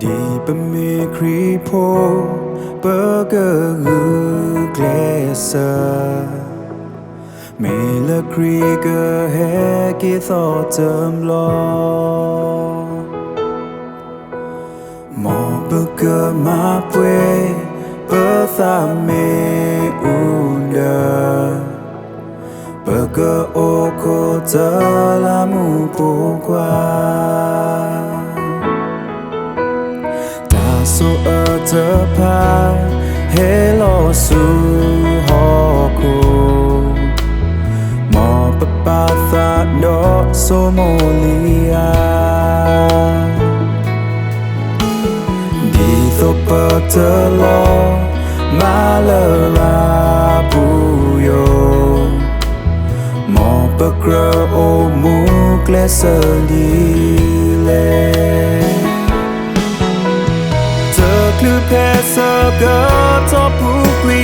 ดีปะมีครีโพเบอร์เกอร์เกลเซอร์ไม่ละครีเกอร์แฮกิทอเติมลอมอเบอร์เกอร์มาเปเบอร์ซาเมอูเดเบอร์เกอร์โอโคเตลามูปูกว่าสุเธอพาเฮโลสูฮอคูมอปปาซาโดโซโมลียดีโซเปอร์เธอลอมาเลราบูโยมอปเกรโอมูเกลเซลีเลคลือเพสเกอทอผูกรี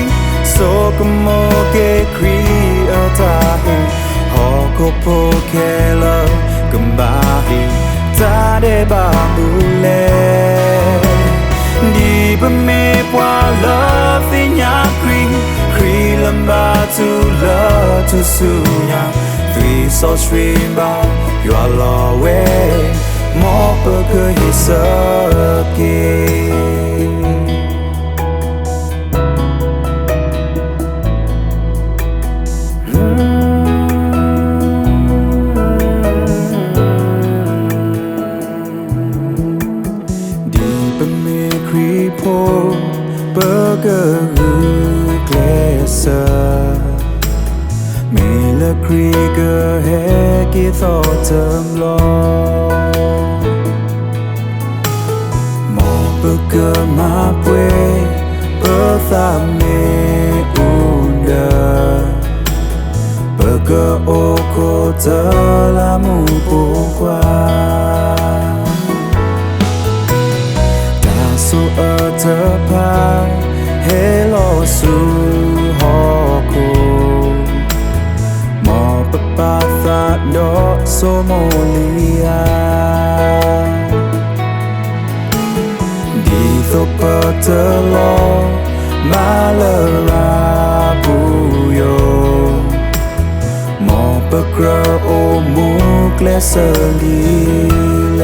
โซกโมเกครีอัลตาฮิฮอโกโปเคลกัมบาฮิตาเดบาบูเลดีบะเมปวาลาฟิญาครีลัมบาทูลาทูซูญา Three so stream ba you are away more burger his againเบอร์เกอร์เกลเซอร์ไม่ละครีเกอร์แฮกิทอเติมลอมอเบอร์เกอร์มาเปเบอร์ซาเมอูเดเบอร์เกอร์โอโคเตลามูปูกว่าสุเธอพาเฮโลสูฮอคูมอปปาซาโดโซโมลียดีโซเปอร์เธอลอมาเลราบูโยมอปเกรโอมูเกลเซลีเล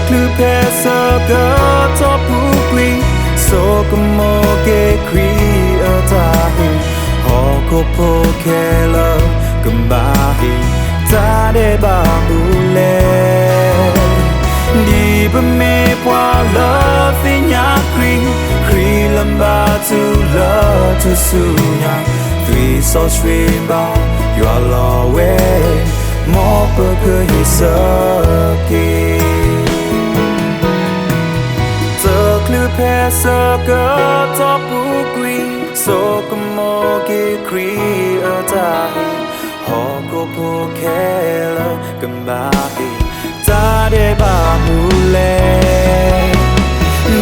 คลือเพสเกอทอผูกรีโซกโมเกครีอัลตาฮิฮอโกโปเคลกัมบาฮิตาเดบาบูเลดีบะเมปวาลาฟิญาครีลัมบาทูลาทูซูญา Three so stream ba you are away more burger his againคลือเพสเกอทอผูกรีโซกโมเกครีอัลตาฮิฮอโกโปเคลกัมบาฮิตาเดบามูเล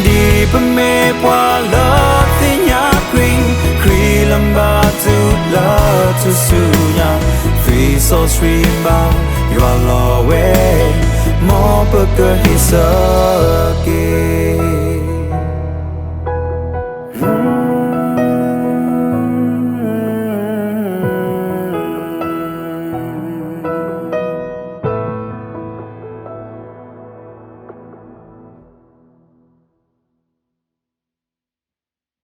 ดีปะเมปวาลาฟิญาครีลัมบาทูลาทูซูญา Three so stream ba you are away more burger his again